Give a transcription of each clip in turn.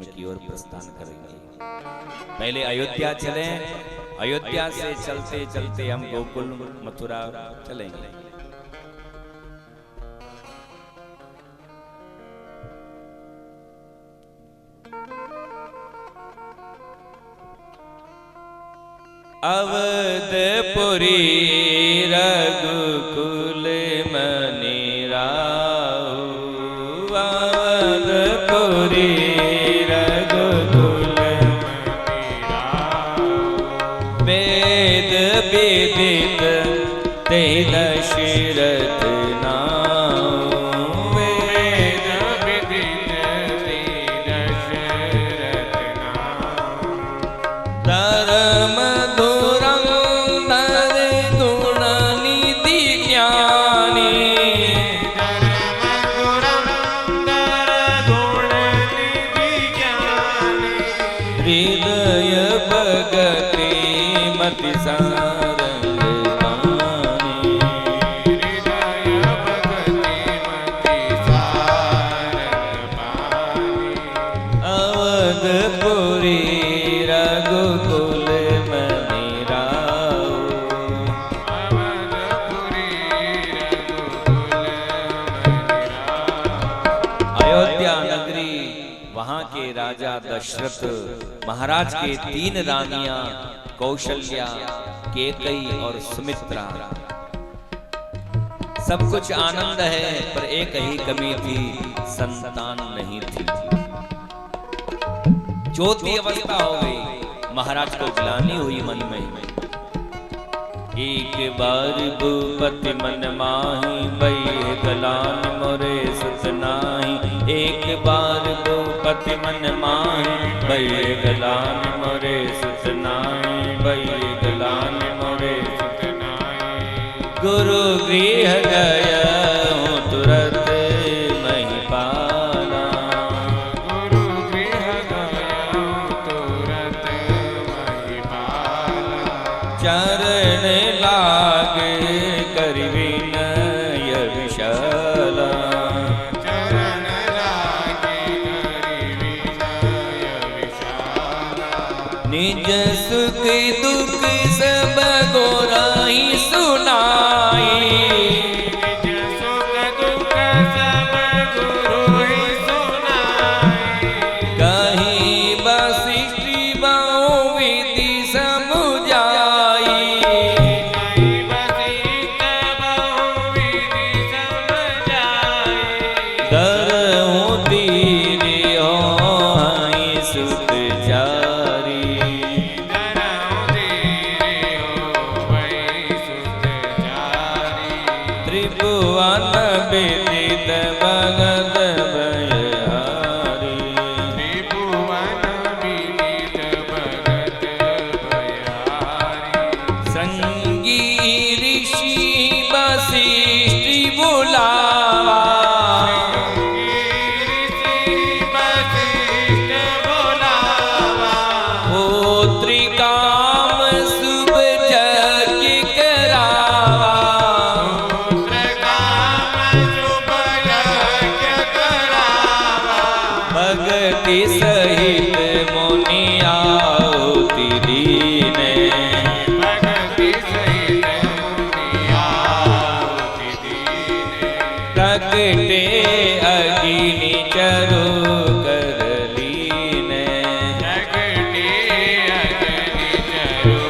जन्म की ओर प्रस्थान करेंगे। पहले अयोध्या चले, अयोध्या से चलते चलते हम गोकुल मथुरा चलेंगे। अवधपुरी रघुकुल मनि राउ, अवधपुरी रघुकुल मनि राउ, वेद विदित ते दशरथ नाउ, वेद विदित ते दशरथ नाउ, धर्म हृदय भगति मति सारंग पानी, हृदय भगति मति सारंग पानी, अवधपुरी रघुकुल मनि राउ, अवधपुरी रघुकुल मनि राउ। अयोध्या नगरी, वहां के राजा दशरथ महाराज के 3 रानियां कौशल्या, केकई और सुमित्रा। सब कुछ आनंद है, पर एक ही कमी थी, संतान नहीं थी। ज्योति अवस्था हो गई, महाराज को ग्लानि हुई मन में। एक बार भूपति मन माही, बही गलान मोरे सुत नाही। एक बार भूपति मन माही, बही गलान मोरे सुत नाही, बही गलान मोरे सुत नाही। गुरु गृह गया हूँ तुरत महिपाला, गुरु गृह गया हूँ तुरत महिपाला। चरण लागे करि विनय विशाला, चरण लागे करि विनय विशाला। निज सुख दुख सब गोराई सुनाई, निज सुख दुख सब गुरुई सुनाई। कहीं वशिष्ठ बहु विधि समुझाई, धरहु धीर होई सुत चारी, धरहु धीर होई सुत चारी। त्रिभुवन विदित भगत भयहारी, त्रिभुवन विदित भगत भयहारी। संगी ऋषि वशिष्ठ बुलावा, भगति सहित मुनि आहुति दीने, भगति सहित मुनि आहुति दीने। प्रगटे अग्नि चरु कर लीने, प्रगटे अग्नि चरु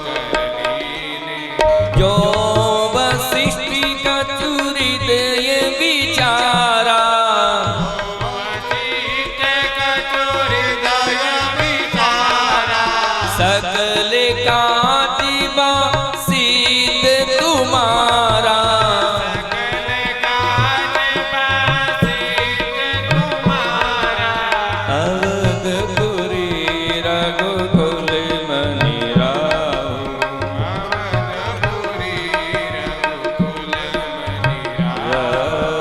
कर लीने। जो वशिष्ठ कछु हृदय विचारा, सकल कांति बासित तुम्हारा, सकल कांति बासित तुम्हारा। अवधपुरी रघुकुल मनि राउ, अवधपुरी रघुकुल मनि राउ।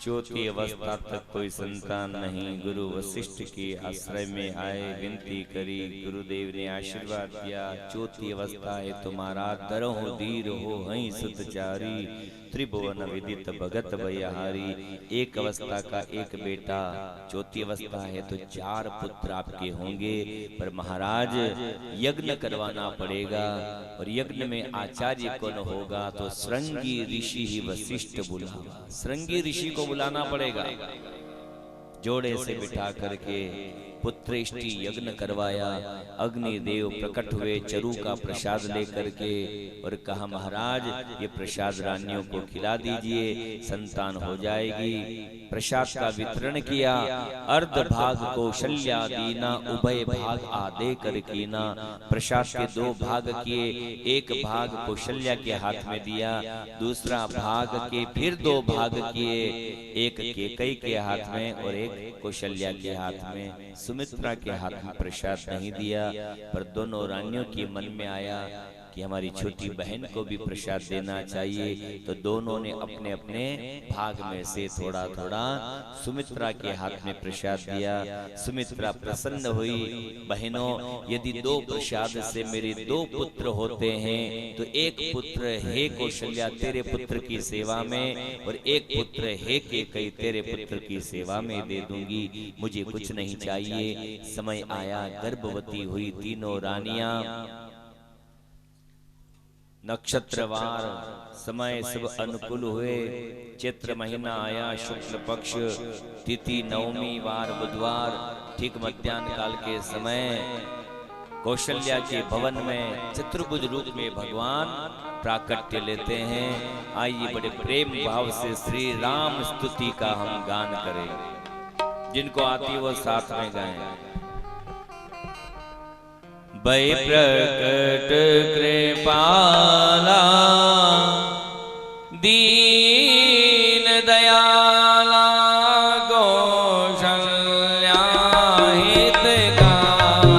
ज्योति अवस्था तक कोई संतान नहीं। गुरु वशिष्ठ के आश्रय में आए, विनती करी, गुरुदेव ने आशीर्वाद दिया। ज्योति अवस्था है तुम्हारा, धरहु धीर हो हई सुत चारी। त्रिभुवन विदित भगत भयहारी। एक अवस्था का एक बेटा, चौथी अवस्था है तो 4 पुत्र आपके होंगे। पर महाराज यज्ञ करवाना पड़ेगा, और यज्ञ में आचार्य कौन होगा? तो श्रृंगी ऋषि ही वशिष्ठ बुलावा। श्रृंगी ऋषि को बुलाना पड़ेगा। जोड़े से बिठा करके पुत्रेष्टि यज्ञ करवाया। अग्निदेव प्रकट हुए चरु का प्रसाद लेकर के, और कहा महाराज ये प्रसाद रानियों को खिला दीजिए, संतान हो जाएगी। प्रसाद का वितरण किया। अर्ध भाग कौशल्या दीना, उभय भाग आदे कर कीना। प्रसाद के 2 भाग किए, एक भाग कौशल्या के हाथ में दिया, दूसरा भाग के फिर 2 भाग किए, एक केकई के हाथ में और एक कौशल्या के हाथ में। सुमित्रा के हाथ में प्रसाद नहीं दिया, पर दोनों रानियों के मन में आया कि हमारी छोटी बहन को भी प्रसाद देना चाहिए। तो दोनों ने अपने अपने भाग में से थोड़ा थोड़ा सुमित्रा के हाथ में प्रसाद दिया। सुमित्रा प्रसन्न हुई। बहनों, यदि 2 प्रसाद से मेरे 2 पुत्र होते हैं तो एक पुत्र हे कौशल्या तेरे पुत्र की सेवा में, और एक पुत्र हे केकई तेरे पुत्र की सेवा में दे दूंगी। मुझे कुछ नहीं चाहिए। समय आया, गर्भवती हुई तीनों रानियां। नक्षत्रवार समय सब अनुकूल हुए। चैत्र महीना आया, शुक्ल पक्ष, तिथि नवमी वार बुधवार, ठीक मध्याह्न काल के समय कौशल्या के भवन में चतुर्भुज रूप में भगवान प्राकट्य लेते हैं। आइए बड़े प्रेम भाव से श्री राम स्तुति का हम गान करें। जिनको आती वो साथ में गाएं। भय प्रकट कृपाला, दीन दयाला, कौशल्या हितकारी,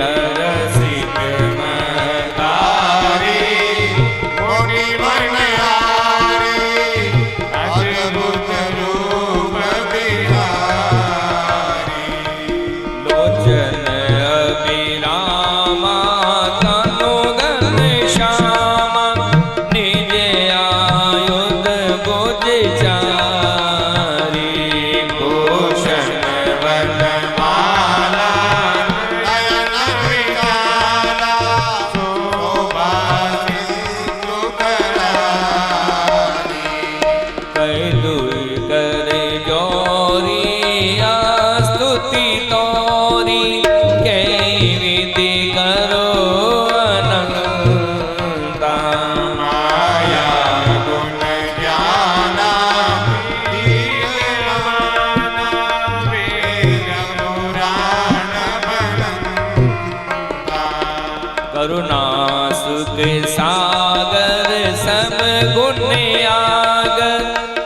हरसिक महतारी, मोरी मनहारी, अद्भुत रूप बिहारी। लोचन अभिरामा, तनु घनश्यामा, निज आयुध भुज चारी। भूषण वनमाला, नयन विशाला, शोभा सिंधु करारी। कैलुई कर जोरिया, स्तुति तोरी, कई विधि करो अनंता। माया गुण ज्ञाना, दीवाना, वेद पुराण बनंता। करुणा सुख सागर, सब गुण आगर,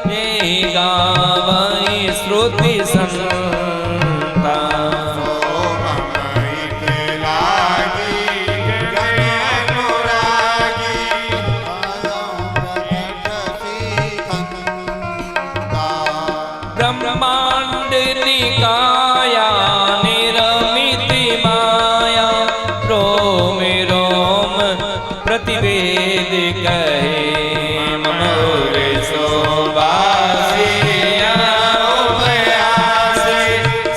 हे गावई श्रुति संता। सोममयित लागी, जय अनुरागी, ब्रह्मांड निकाया, निरमित माया, रोम रोम प्रतिवेद कहे। ममोर शोभासिया उपयासे,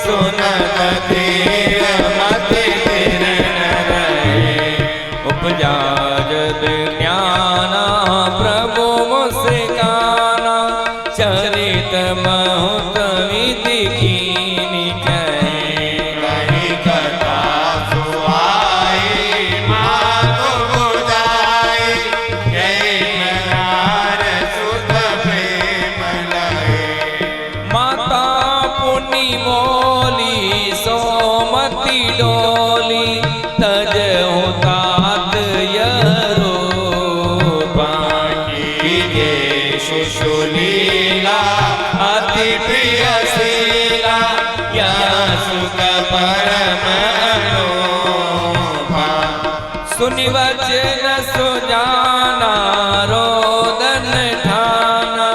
सुनत धीर मति धीर न रहे। उपजा जद ज्ञाना, प्रभु मुस्काना, चरित बहुत विधि कीनी कहे। कही कथा सुहाई, माधु बुझाई, जय नार सुत प्रेम लहे। माता पुनि बोली, सोमति डोली, तज तात यरूपा। कीजे शिशुलीला, अति प्रिय शीला, या सुख परम अनूपा। सुनि वचन सुजाना, रोदन ठाना,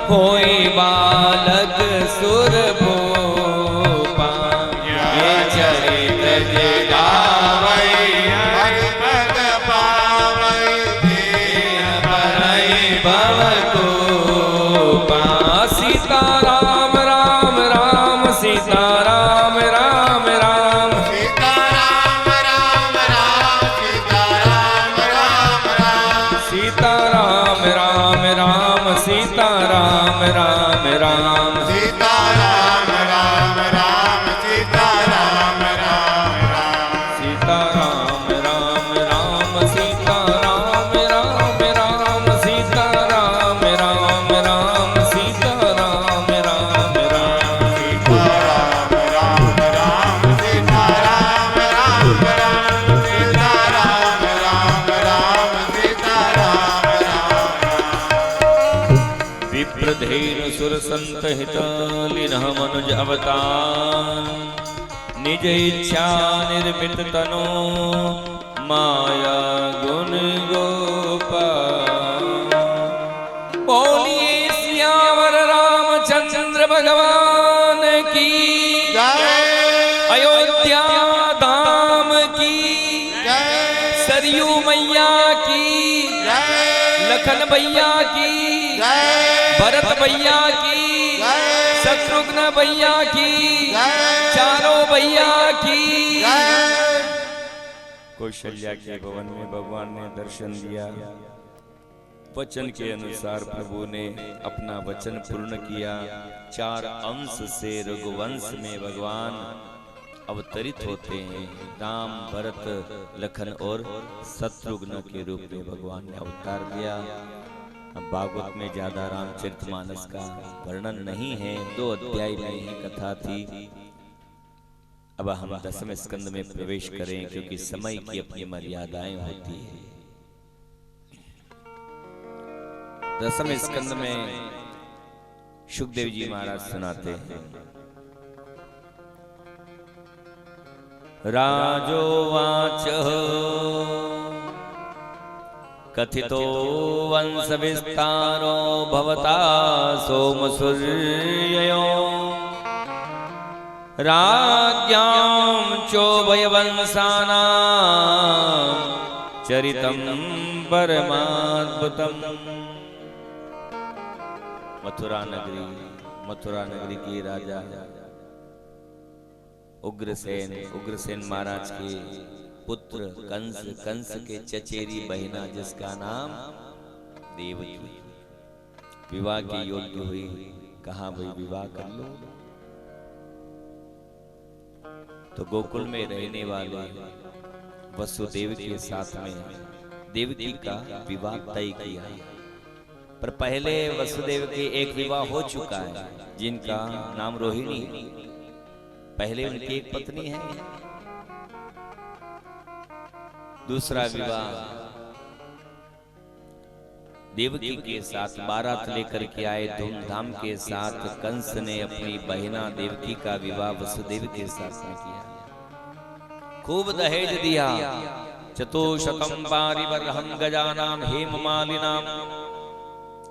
होई बालक सुर भूपा। ये चरित जगावई, हरि पद पावई, दीन भरई राम राम राम सीता राम राम राम सीता राम राम राम सीता राम राम राम सीता राम राम राम सीता राम राम राम सीता राम राम राम सीता राम राम राम सीता राम राम राम सीता राम राम राम सीता राम राम राम सीता राम राम राम सीता राम राम राम सीता राम राम राम सीता राम राम राम सीता राम राम विप्रधेनु सुरसंत हित लीनः मनुज अवतार निज इच्छा निर्मित तनो माया गुण गोपाल बोलिए सियावर रामचंद्र भगवान की जय अयोध्या धाम की जय सरयू मैया की जय लखन भैया की जय भरत भैया की जय शत्रुघ्न भैया की जय चारों भैया की जय कौशल्या के भवन में भगवान ने दर्शन दिया। वचन के अनुसार प्रभु ने अपना वचन पूर्ण किया। 4 अंश से रघुवंश में भगवान अवतरित होते हैं। राम भरत लखन और शत्रुघ्न के रूप में भगवान ने अवतार लिया। भागवत में ज्यादा रामचरितमानस का वर्णन नहीं है, 2 अध्याय में ही कथा थी। अब हम 10वें स्कंद में प्रवेश करें क्योंकि समय की अपनी मर्यादाएं होती है। 10वें स्कंद में सुखदेव जी महाराज सुनाते हैं। राजोवाच कथितो वंश विस्तारो भवता सोमसूर्ययो राज्ञां चोभयवंशानां चरितं परमाद्भुतम्। मथुरा नगरी के राजा उग्रसेन महाराज के पुत्र कंस के चचेरी बहिना जिसका नाम देवकी विवाह के योग्य हुई। कहा भाई विवाह कर लो। तो गोकुल में रहने वाले वसुदेव के साथ में देवकी का विवाह तय किया। पर पहले वसुदेव के एक विवाह हो चुका है जिनका नाम रोहिणी। पहले उनकी एक पत्नी है। दूसरा विवाह देवकी के साथ बारात लेकर के आए धूमधाम के साथ कंस ने अपनी बहिना देवकी का विवाह वसुदेव के साथ में किया। खूब दहेज दिया। चतुशतम पारिबर्हं गजानां हेममालिनां।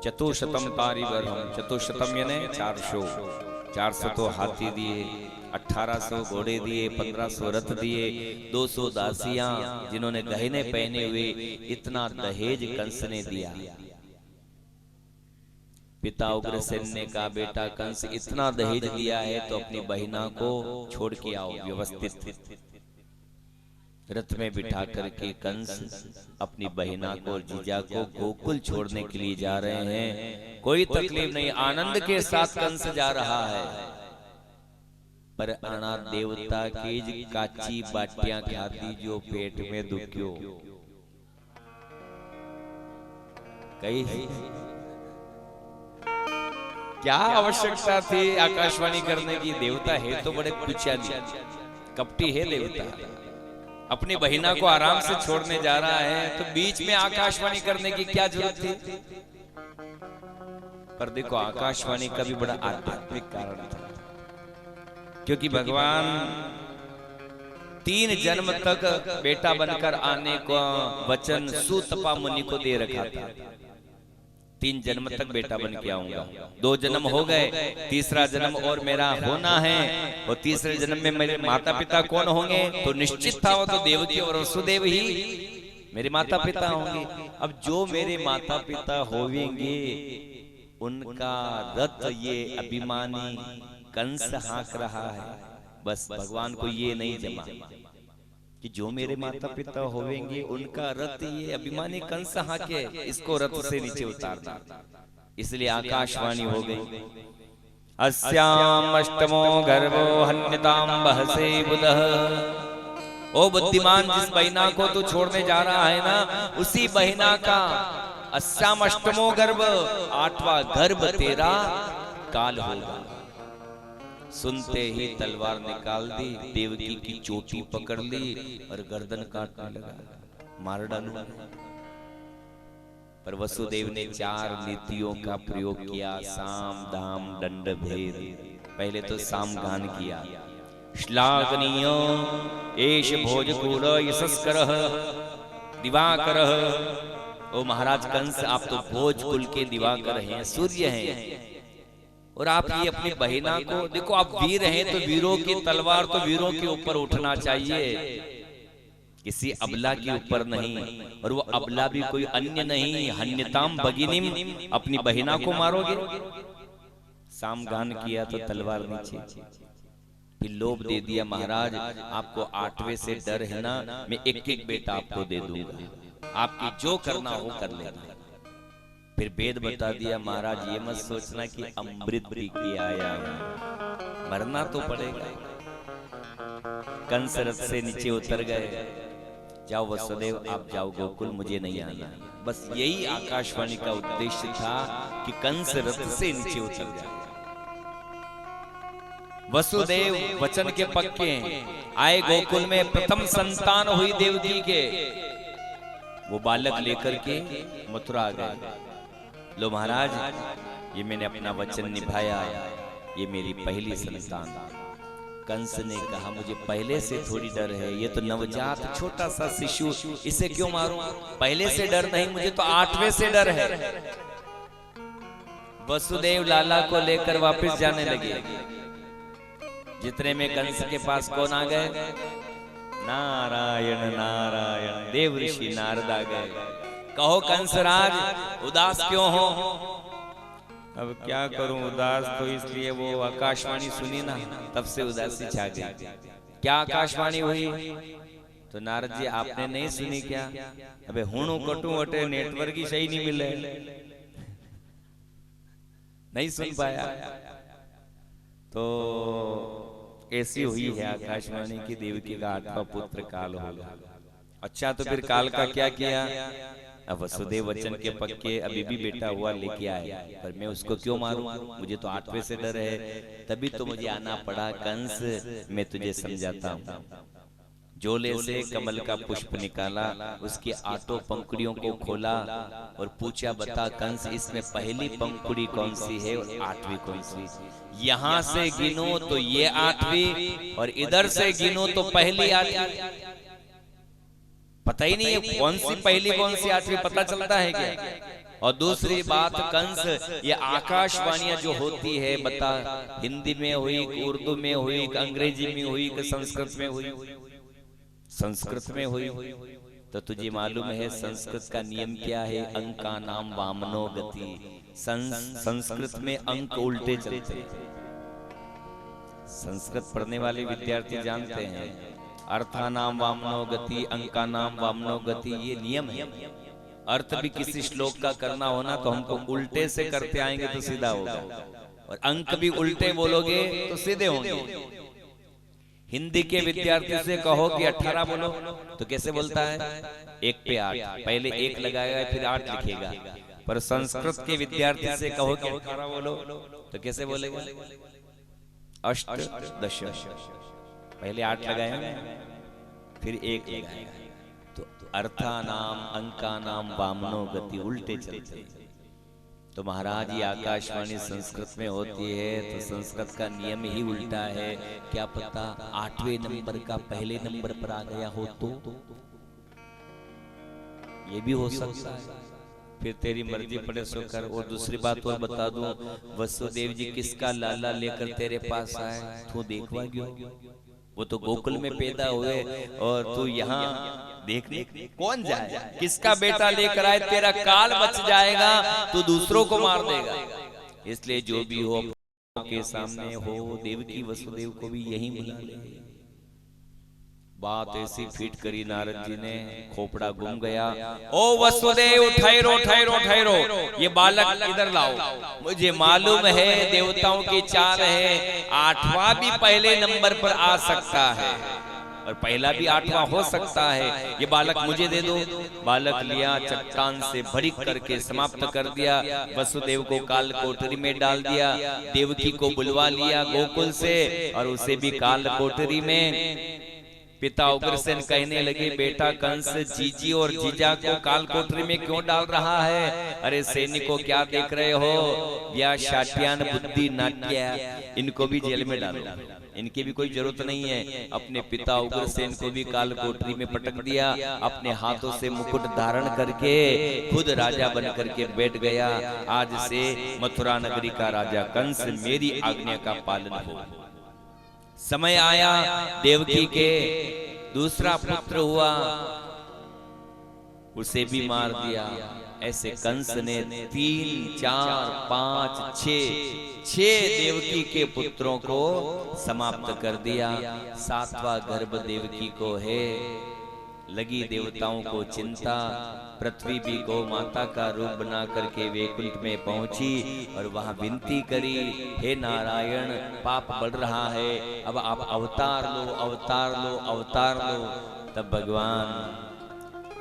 चतुशतम पारिबर्हं, चतुशतम यानी 400 तो हाथी दिए, 1800 घोड़े दिए, 1500 रथ दिए, 200 दासियां जिन्होंने गहने पहने हुए। इतना दहेज कंस ने दिया। पिता उग्रसेन ने कहा बेटा कंस इतना दहेज दिया है तो अपनी बहिना को छोड़ के आओ। व्यवस्थित रथ में बिठा करके कंस अपनी बहिना को और जीजा को गोकुल छोड़ने के लिए जा रहे हैं। कोई तकलीफ नहीं, आनंद के साथ कंस जा रहा है। पर आना देवता की काची बाटियां खाती जो पेट में दुख्यो। कई क्या आवश्यकता थी आकाशवाणी करने की? देवता है तो बड़े पुचाली, कपटी है देवता। अपनी बहिना को आराम से छोड़ने जा रहा है तो बीच में आकाशवाणी करने की क्या जरूरत थी? पर देखो आकाशवाणी का भी बड़ा आध्यात्मिक कारण था, क्योंकि भगवान 3 जन्म तक बेटा बनकर आने को वचन सुतपा मुनि को दे रखा था। 3 जन्म तक बेटा बन के आऊंगा। 2 जन्म हो गए, तीसरा जन्म और मेरा होना है। और तीसरे जन्म में मेरे माता पिता कौन होंगे? तो निश्चित था वो तो देवकी और वसुदेव ही मेरे माता पिता होंगे। अब जो मेरे माता पिता होंगे उनका रथ ये अभिमानी कंस हाँक रहा है। बस भगवान को ये नहीं जमा कि जो मेरे माता पिता होवेंगे उनका रथ ये अभिमानी कंस हाँके, इसको रथ से नीचे उतारना। इसलिए आकाशवाणी हो गई, अस्याम अष्टमो गर्भो हन्यताम बहसे बुधः। ओ बुद्धिमान, जिस बहिना को तू छोड़ने जा रहा है ना, उसी बहिना का अस्याम अष्टमो गर्भ, 8वां गर्भ तेरा काल होगा। सुनते ही तलवार निकाल दी, देवकी की चोटी पकड़ ली और गर्दन काटने लगा, मार डालूंगा। पर वसुदेव ने 4 नीतियों का प्रयोग किया, साम दाम दंड भेद। पहले तो साम गान किया, श्लाघनीय एष भोजकूल यशस्करः दिवाकरः। ओ महाराज कंस, आप तो भोजकुल के दिवाकर हैं, सूर्य हैं, और आप ये अपनी बहिना को देखो, आप वीर हैं तो वीरों की तलवार तो वीरों के ऊपर उठना चाहिए, किसी अबला के ऊपर नहीं। और वो अबला भी कोई अन्य नहीं, हन्यताम भगिनीम, अपनी बहिना को मारोगे। सामगान किया तो तलवार नीचे, फिर लोभ दे दिया, महाराज आपको 8वें से डर है ना, मैं एक एक बेटा आपको दे दूंगा, आपकी जो करना हो कर लेना। फिर वेद बता दिया, महाराज ये मत सोचना कि अमृत पी के आया, मरना तो पड़ेगा। कंस रथ से नीचे उतर गए, जाओ वसुदेव आप जाओ गोकुल, मुझे नहीं आना। बस यही आकाशवाणी का उद्देश्य था कि कंस रथ से नीचे उतर जाए। वसुदेव वचन के पक्के आए, गोकुल में प्रथम संतान हुई देवकी के, वो बालक लेकर के मथुरा आ गए। लो महाराज, ये मैंने अपना वचन निभाया, ये मेरी पहली संतान। कंस ने कहा, मुझे पहले से थोड़ी डर है, ये तो नवजात छोटा सा शिशु, इसे क्यों मारूं? पहले से डर नहीं, मुझे तो 8वें से डर है। वसुदेव लाला को लेकर वापस जाने लगे। जितने में कंस के पास कौन आ गए? नारायण नारायण, देव ऋषि नारद आ गए। कहो कंसराज, उदास क्यों हो? अब क्या करूं, उदास तो इसलिए वो आकाशवाणी सुनी ना, तब से उदासी छा गई। क्या आकाशवाणी हुई? तो नारद जी आपने नहीं सुनी क्या? अबे हुणु कटू अटे नेटवर्क ही सही नहीं मिले, नहीं सुन पाया। तो ऐसी हुई है आकाशवाणी की, देवकी का 8वां पुत्र काल होगा। अच्छा, तो फिर काल का क्या किया? अब वसुदेव वचन के पक्के अभी भी बेटा हुआ लेके आए, पर मैं उसको क्यों मारूं? मुझे तो 8वें से डर है, तभी तो मुझे आना पड़ा। कंस, मैं तुझे समझाता हूँ। झोले से कमल का पुष्प निकाला, उसकी 8 पंखुड़ियों को खोला और पूछा, बता कंस, इसमें पहली पंखुड़ी कौन सी है और 8वीं कौन सी? यहाँ से गिनो तो ये 8वीं, और इधर से गिनो तो पहली 8वीं। पता ही नहीं है कौन सी पहली कौन सी 8वीं, पता चलता है क्या? और दूसरी बात, कंस, ये आकाशवाणियां जो होती है, बता हिंदी में हुई, उर्दू में हुई, अंग्रेजी में हुई, संस्कृत में हुई? संस्कृत में हुई। तो तुझे मालूम है संस्कृत का नियम क्या है? अंका नाम वामनो गति। संस्कृत में अंक उल्टे चलते हैं। संस्कृत पढ़ने वाले विद्यार्थी जानते हैं, अर्था नाम वामनो गति, अंका नाम वामनो गति, ये नियम है। अर्थ भी किसी श्लोक का करना होना तो हमको उल्टे से करते आएंगे तो सीधा होगा, और अंक भी उल्टे बोलोगे तो सीधे होंगे। हिंदी के विद्यार्थी से कहो कि 18 बोलो तो कैसे बोलता है? 1 पे 8, पहले 1 लगाएगा फिर 8 लिखेगा। पर संस्कृत के विद्यार्थी से कहो कि 18 बोलो तो कैसे बोलेगा? अष्ट दश, पहले 8 लगाएगा फिर 1 लगाएगा। तो अर्था नाम अंका नाम वामनो गति, उल्टे चलते। तो महाराज ये आकाशवाणी संस्कृत में होती है तो संस्कृत का नियम ही उल्टा है। क्या पता 8वें नंबर का पहले नंबर पर आ गया हो तो ये भी हो सकता है। फिर तेरी मर्जी पड़े सो कर। और दूसरी बात और बता दूं, वसुदेव जी किसका लाला लेकर तेरे पास आए? तू देखवा क्यों? वो तो गोकुल में पैदा हुए और तू यहाँ देखने कौन जाए? किसका बेटा लेकर आए? तेरा काल बच जाएगा, तू दूसरों को मार देगा। इसलिए जो भी हो के सामने हो, देवकी वसुदेव को भी यही बुला ले। बात ऐसी फिट करी नारद जी ने, खोपड़ा घूम गया। ओ वसुदेव ठहरो ठहरो ठहरो, ये बालक इधर लाओ। मुझे मालूम है देवताओं की चाल है, 8वां भी पहले नंबर पर आ सकता है और पहला भी 8वां हो सकता है। ये बालक मुझे दे दो। बालक लिया, चट्टान से भड़क करके समाप्त कर दिया। वसुदेव को काल कोठरी में डाल दिया। देवकी को बुलवा लिया गोकुल से और उसे भी काल कोठरी में। पिता उग्रसेन कहने लगे, बेटा कंस जीजी और जीजा को काल कोठरी में क्यों डाल रहा है? अरे सैनिकों क्या देख रहे हो? या शाट्यान बुद्धि नाट्या, इनको भी जेल में डालो, इनकी भी कोई जरूरत नहीं है। अपने पिता उग्रसेन को भी काल कोठरी में पटक दिया। अपने हाथों से मुकुट धारण करके खुद राजा बन करके बैठ गया। आज से मथुरा नगरी का राजा कंस, मेरी आज्ञा का पालन हो। समय आया, देवकी के दूसरा पुत्र हुआ, उसे भी मार दिया। ऐसे कंस ने 3, 4, 5, 6 देवकी के पुत्रों को समाप्त कर दिया। 7वां गर्भ देवकी को है। लगी देवताओं को चिंता। पृथ्वी भी गौ माता का रूप बना करके वैकुंठ में पहुंची और वहां विनती करी, हे नारायण पाप बढ़ रहा है, अब आप अवतार लो, अवतार लो, अवतार लो। तब भगवान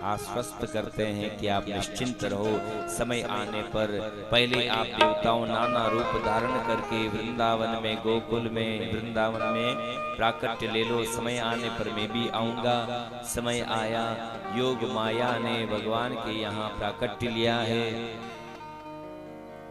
आश्वस्त करते हैं कि आप निश्चिंत रहो, समय आने पर पहले आप देवताओं नाना रूप धारण करके वृंदावन में, गोकुल में, वृंदावन में प्राकट्य ले लो। समय आने पर मैं भी आऊंगा। समय आया, योग माया ने भगवान के यहाँ प्राकट्य लिया है।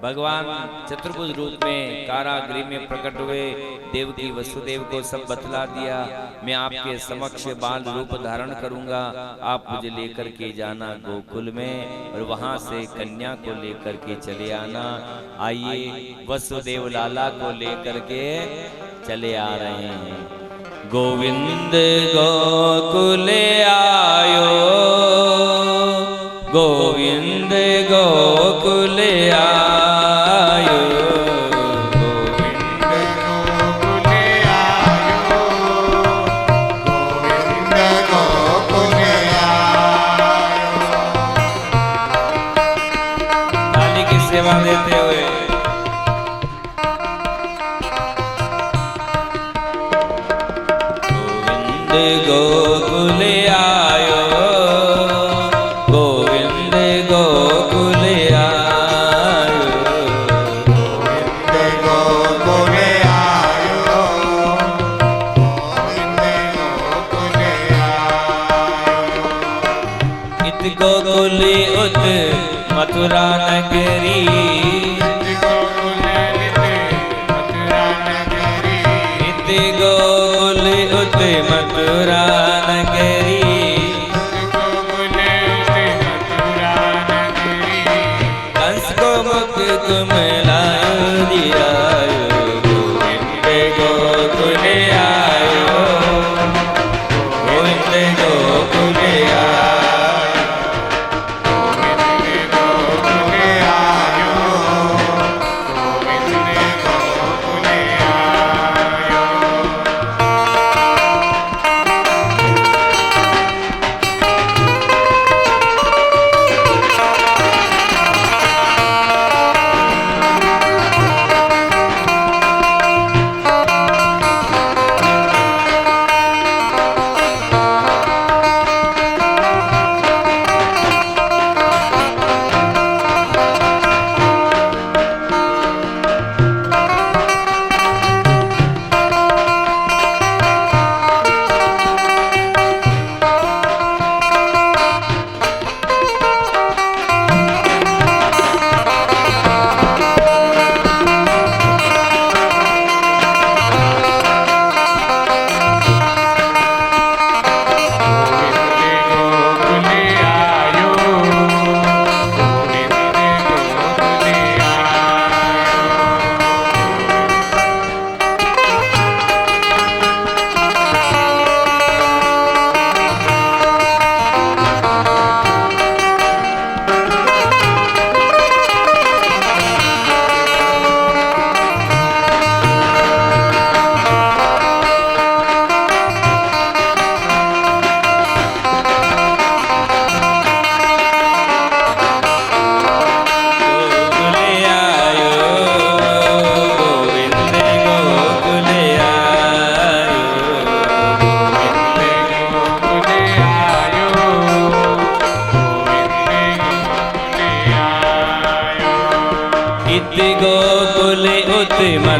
भगवान चतुर्भुज रूप में कारागृह में प्रकट हुए। देवकी वसुदेव को सब बतला दिया, मैं आपके समक्ष बाल रूप धारण करूंगा, आप मुझे लेकर के जाना गोकुल में और वहां से कन्या को लेकर के चले आना। आइए वसुदेव लाला को लेकर के चले आ रहे हैं। गोविंद गोकुल आयो, गोविंद गोकुल आयो, गोविंद गोकुल आयो, गोविंद गोकुल आयो। थाली की सेवा देते हुए गोविंद गोकुल आयो, गोविंद गोकुल आयो, गोविंद गोकुल आयो, गोविंद गोकुल आयो। इत गोकुल उत मथुरा नगरी, इत गोकुल मथुरा नगरी, इत गोकुल उत मथुरा नगरी, कंस को मुकुम लायो दियायो, गोविंद गोकुल आयो, गोविंद गोकुल आयो, गोविंद गोकुल आयो, गोविंद गोकुल आयो।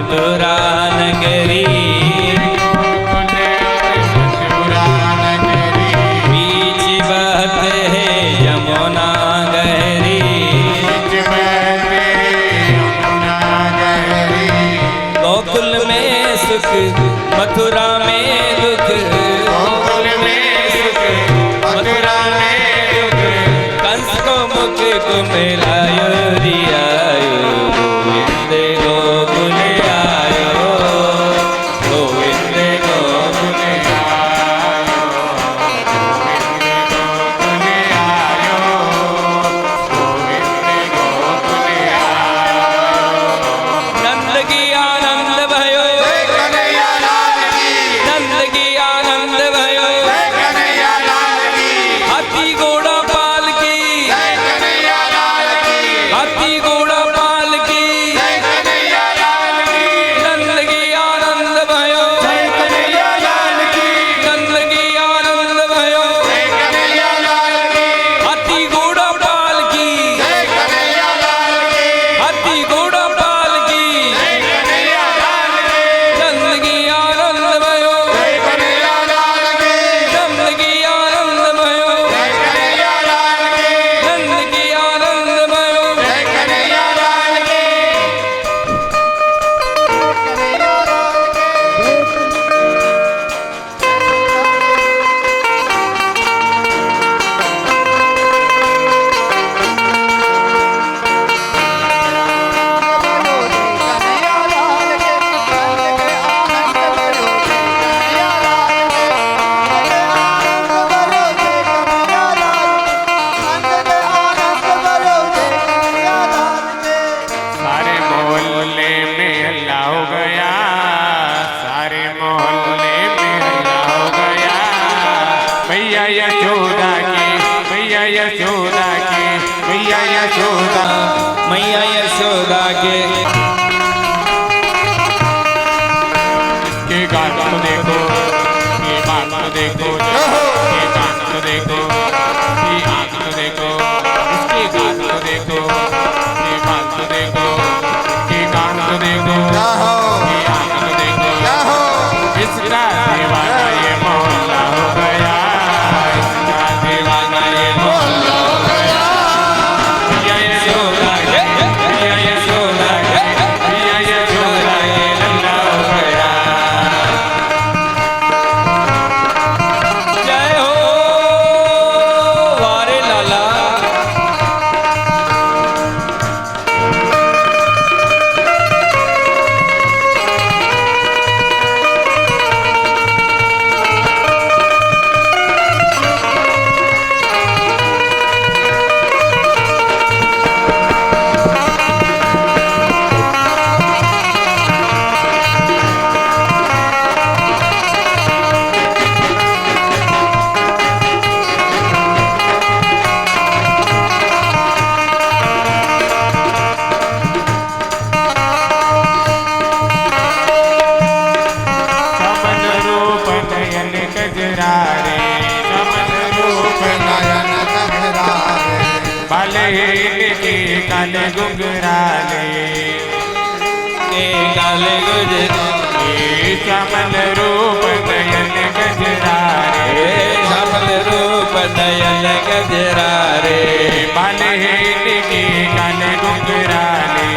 मथुरा नगरी, मथुरा नगरी, बीच बहत है यमुना गहरी, बीच बहते यमुना गहरी, गोकुल में सुख मथुरा में दुख, गोकुल में सुख मथुरा में दुख, कंस को मुख को मिलायो रियायो, गोविंद गोकुल आयो, गोविंद गोकुल आयो, गोविंद गोकुल आयो, गोविंद गोकुल आयो। नंद की आनंद भयो, जय कन्हैया लाल की, नंद की आनंद भयो, जय कन्हैया लाल की, हाथी घोड़ा पाल की, जय कन्हैया लाल की, हाथी घोड़ा पाल की, जय कन्हैया लाल की, नंद की आनंद भयो, जय कन्हैया लाल की, नंद की आनंद भयो, जय कन्हैया लाल की, हाथी घोड़ा पाल की, जय कन्हैया लाल की, हाथी घोड़ा पाल की, जय कन्हैया लाल की, नंद की आनंद भयो, जय कन्हैया लाल की, नंद की आनंद भयो, जय कन्हैया लाल की, नंद की आनंद भयो, जय कन्हैया लाल की। सारे मोहल्ले में हल्ला हो गया, सारे मोहल्ले में हल्ला हो गया, भैया यशोदा की, भैया यशोदा की, भैया यशोदा। मैया यशोदा के के गान तो देखो, ये बात तो देखो, ये गान तो देखो, ये आँख तो देखो, इसके गान तो देखो, ये बात तो देखो, ये गान तो देखो, ये आँख तो देखो, इसका दीवाना ये मोहल्ला हो गया, इसका दीवाना ये मोहल्ला हो गया। भैया यशोदा के, भैया यशोदा के, भैया यशोदा के लल्ला हो गया। जय हो वारे लाला। कमल रूप नयन गजरारे, कमल रूप नयन गजरारे, भले इनके काल घुंघराले, के काले गुजरे कमल रूप नयन गजरारे, कमल रूप नयन गजरारे, भले इनके काल घुंघराले,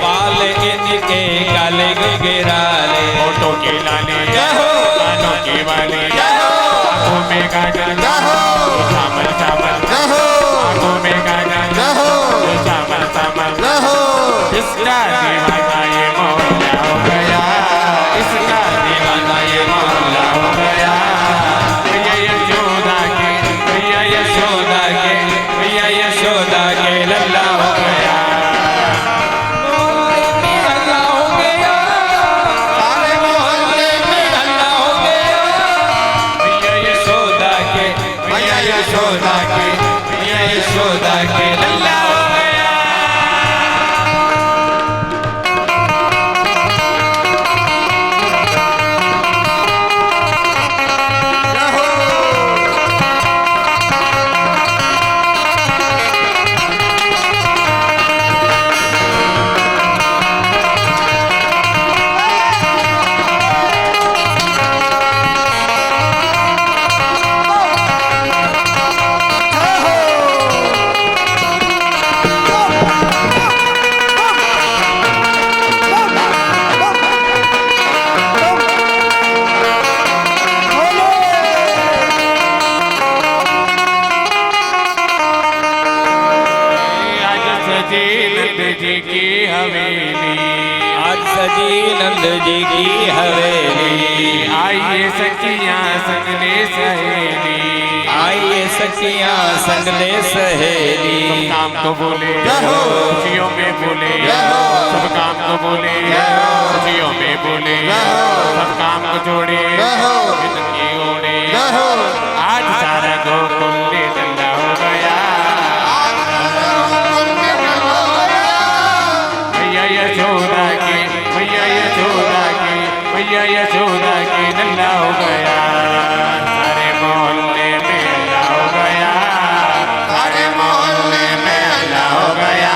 बाल इनके काले गुजराले, होठों के लाले, कानों के वाले, आँखों में काजल, चावल चावल, आँखों में काजल, चावल चावल, इसका दीवाना ये मोहल्ला हो गया, इसका दीवाना ये मोहल्ला हो गया। भैया यशोदा के, भैया यशोदा के, भैया यशोदा के लल्ला हो गया। हल्ला हो गया, सारे मोहल्ले में हल्ला हो गया, भैया यशोदा के, भैया यशोदा के, भैया यशोदा के लल्ला हो गया। सजी नंद जी की हवेली। आइए सखियां संग ले सहेली, आइए सखियां संग ले सहेली। सब काम को बोले खुशियों में बोले, सब काम को बोले खुशियों में बोले, सब काम को जोड़े की ओढ़े। आज सारा गोकुल ने डंडा हो गया, मैया यशोदा की, मैया यशोदा की, मैया यशोदा की डंडा हो गया। सारे मोहल्ले में हल्ला हो गया, सारे मोहल्ले में हल्ला हो गया।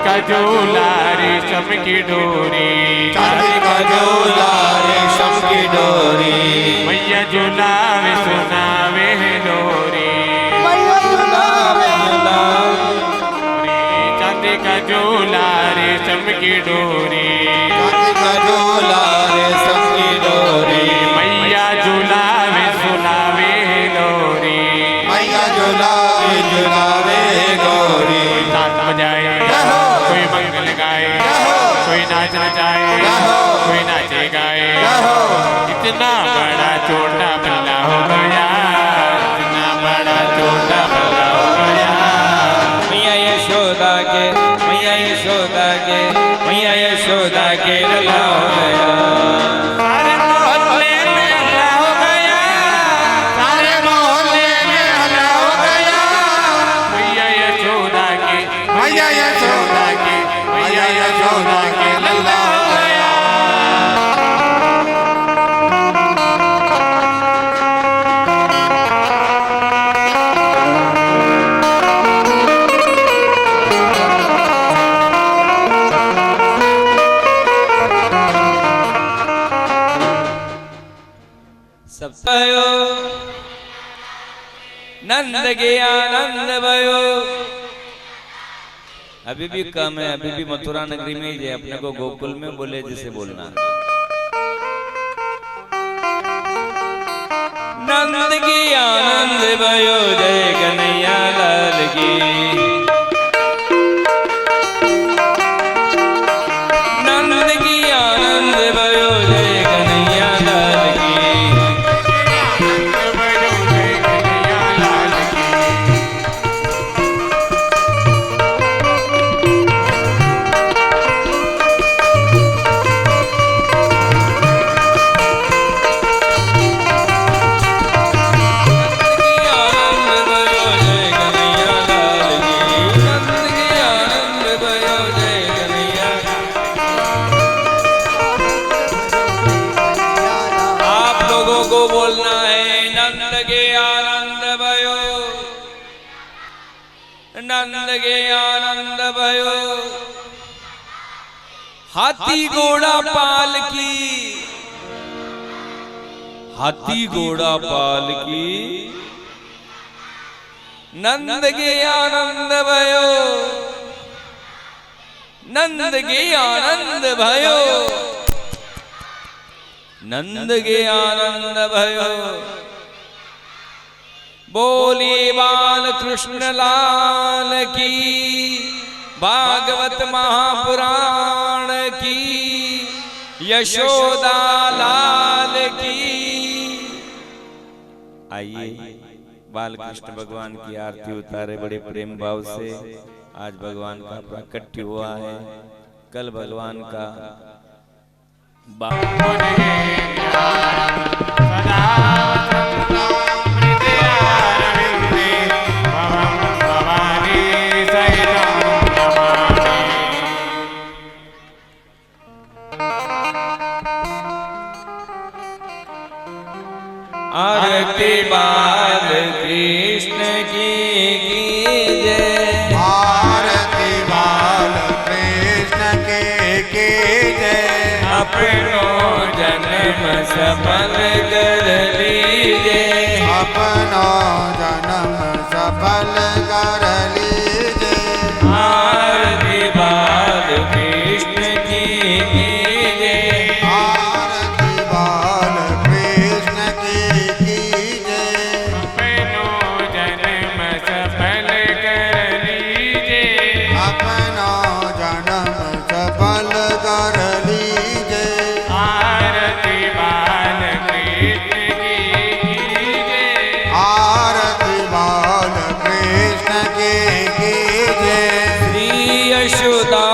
का झूला रेशम की डोरी, चांदी का झूला रेशम की डोरी। मैया झूलावे सुनावे लोरी, मैया झूलावे झूलावे। चांदी का झूला रेशम की डोरी, चांदी का झूला रेशम की डोरी। मैया झूलावे सुनावे लोरी, मैया झूलावे झूलावे गौरी। ताल बजाए कोई मंगल गाए, कोई नाच नचाए, कोई नाचे गाए। इतना बड़ा छोटा बल्ला हो गया, इतना बड़ा छोटा बल्ला हो गया। मैया यशोदा के, मैया यशोदा के, मैया यशोदा के लला हो गया। सारे मोहल्ले में हल्ला हो गया, सारे मोहल्ले में हल्ला हो गया। मैया यशोदा के, मैया यशोदा के, मैया यशोदा के लल्ला हो गया। सब भयो नंद के आनंद भयो। अभी भी कम है, अभी भी मथुरा नगरी में ही है, अपने को गोकुल में बोले जिसे बोलना। नंद की आनंद भयो, जय कन्हैया लाल की। नंद की आनंद भयो, जय कन्हैया लाल की। नंद के आनंद भयो, हाथी घोड़ा पाल की, हाथी घोड़ा पाल की। नंद के आनंद भयो, नंद के आनंद भयो, नंद के आनंद भयो। बोली बाल कृष्ण लाल की, भागवत महापुराण की, यशोदा लाल की। आइए बाल कृष्ण भगवान की आरती उतारे बड़े प्रेम भाव से। आज भगवान का प्राकट्य हुआ है, कल भगवान का आरती बाल कृष्ण की जय। आरती बाल कृष्ण की जय। अपनो जन्म सफल कर लीजे। अपनो जन्म सफल कर लीजे। आरती बाल कृष्ण की जय। आरती बाल कृष्ण की जय। अपनो जन्म सफल कर लीजे। अपनो जन्म सफल कर लीजे। आरती बाल कृष्ण की जय। आरती बाल कृष्ण की जय। श्री यशोदा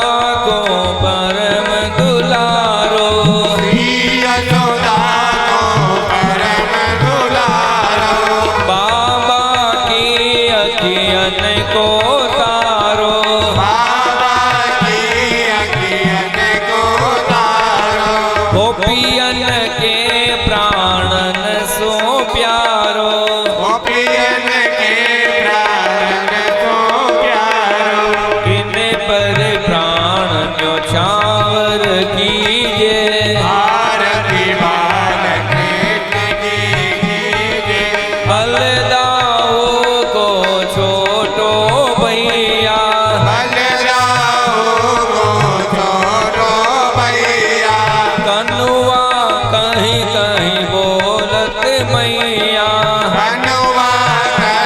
को परम दुलारो। श्री यशोदा को परम दुलारो। बाबा की अखियन को तारो। बाबा की अखियन को तारो। गोपियन के प्राणन सो प्यारो। गोपियन के प्राण को प्यारो। इन पर प्राण न्योछावर कीजे। आरती बाल कृष्ण की जय। बलदाऊ को छोटो भैया। बलराम को छोड़ो भैया। कनुआ कहीं कहीं बोलत मैया। हनुआ कह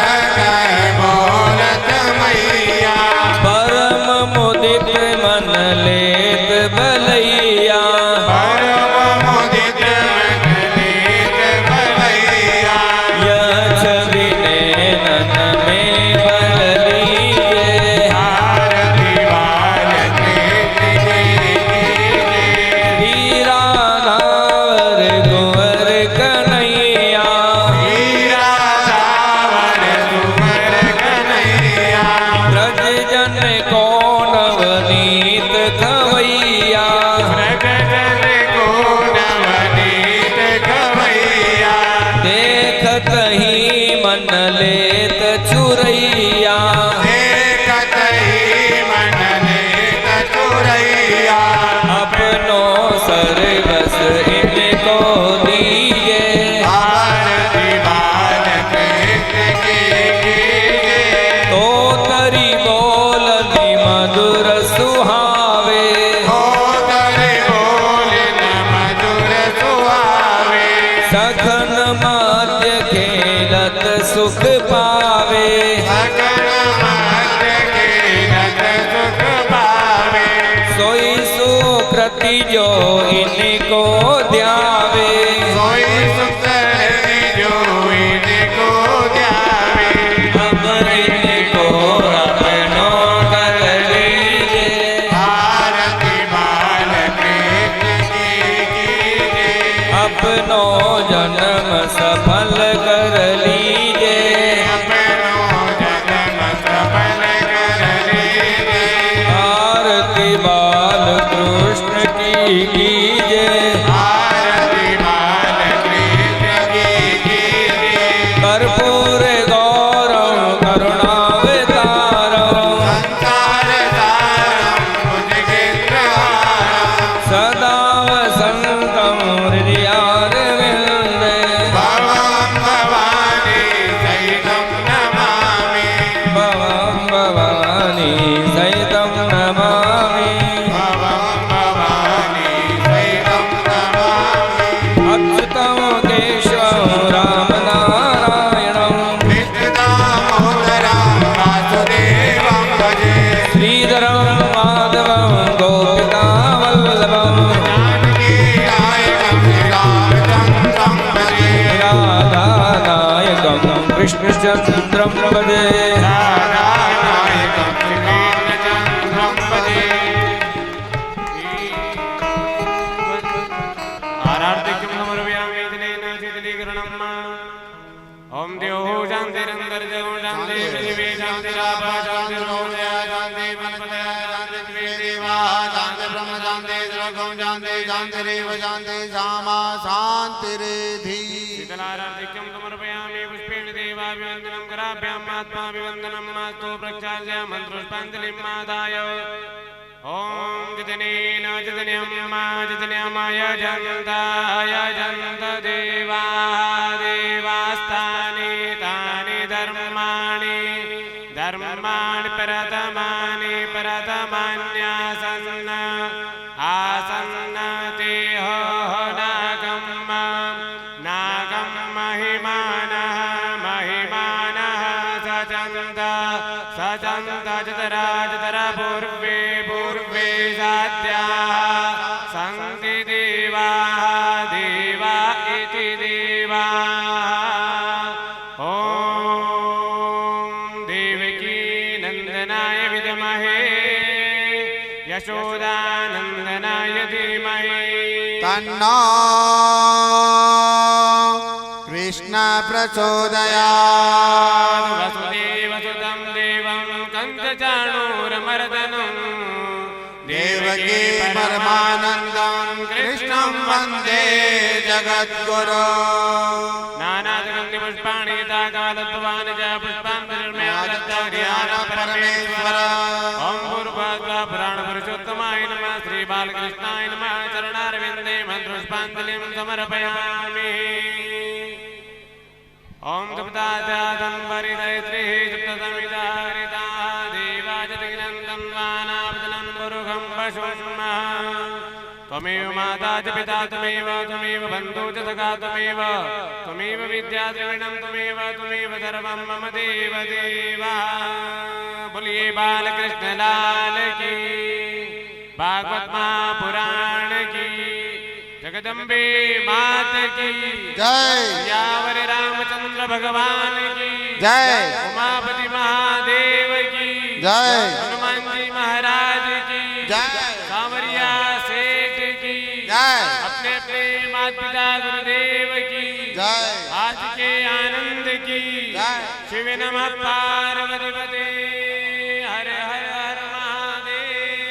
बोलत मैया। परम मुदित मन लेत बलैया। परम मुदित मन लेत भलैया। यह छवि नैनन में बल लीजे। आरती बाल कृष्ण की जय। श्री राधावर कुंवर कन्हैया। हीरा सावर सुमर कन्हैया। ब्रज जन को नवनीत खवैया। प्रगटन को नवनीत खवैया। देखत ही मन लेत चुरैया। देखत ही मन लेत चुरैया। अपनो सर्वस इनको दीजे। आरती बाल कृष्ण की जय। तो तरी बोलनी मधुर सुहावे। होतरे बोलन मधुर सुहावे। सघन मध्य खेलत सुख पावे। सगन मध्य खेलत सुख पावे। सोई सुकृति जो इनको ध्यावे। सोई सुकृति जो इनको ध्यावे। अब इनको अपनो कर लीजे। आरती बाल कृष्ण की जय। अपनो जन्म सफल कर लीजे। अपनो जन्म सफल कर लीजे। आरती बाल कृष्ण की जय। आरती बाल कृष्ण की जय। कर्पूर गौरव करुणावतारम। संसार सारं भुजगेन्द्रहारं। सदा वसन्तं हृदयारविन्दे। भवं भवानी सहितं नमामि। भवं भवानी सहितं नमामि। भवं भवानी सहितं नमामि। अच्युतं केशवं रामनारायणं। कृष्णदामोदरं वासुदेवं भजे। श्रीधरं माधवं गोपिकावल्लभं। जानकी नायकं रामचन्द्रं भजे। राधानायकं कृष्णचन्द्रं भजे। राधानायकं श्रीकृष्णचन्द्रं भजे। आरार्तिक्यं नमर्वयामि दिनेन शीतलीकरणम्। ओम देव शान्तिरन्तर्जगो शान्ति पृथिवी शान्तिरापः शान्तिर्भुवनः शान्ति वनस्पतयः शान्ति देवाः शान्ति ब्रह्म शान्ति सर्वगं शान्ति शान्तिरेव शान्ति सामा शान्तिरेधि शीतलाराधिक्यं समर्पयामि पुष्पेण देवाभिवन्दनं कराभ्याम् आत्माभिवन्दनं मास्तु प्रक्षाल्य मन्त्रोष्पाञ्जलिं मादाय ॐ जितनेन जितन्यमाय जन्त देवा देवास्तानि तानि धर्माणि प्रथमान्यासन्न आसन्न तेह नागं महिमानः सचन्त जतरा पूर्वे साध्याः सन्ति देवा इति देवाः ॐ देवकी नन्दनाय विद्महे यशोदानन्दनाय धीमहि तन्नो कृष्ण प्रचोदयात् वसुदेवसुतं देवं कंसचाणूरमर्दनं देवकी परमानन्दं कृष्णं वन्दे जगद्गुरो नानागन्धिपुष्पाणि ताकालत्वानि च पुष्पान् परमेश्वर ॐ भूर्भुवः पुराणपुरुषोत्तमाय नमः श्रीबालकृष्णाय नमः चरणारविन्दे मन्त्रोष्पाञ्जलिं समर्पयामि ॐ सप्ताचादम्बरितैत्रिः सप्तसमितारिता देवाजतिनन्दं वानावदनं पुरुषं पशुन्मः त्वमेव माता च पिता त्वमेव बन्धु च सखा त्वमेव विद्या द्रविणं त्वमेव सर्वं मम देव देवा बोलिए बालकृष्ण लाल की भागवत महापुराण की जगदम्बे मात की जय यावर रामचंद्र भगवान की जय उमापति महादेव की जय हनुमान जी महाराज की जय सांवरिया सेठ की जय अपने माता पिता गुरुदेव की जय आज के आनंद की जय शिव नमः पार्वती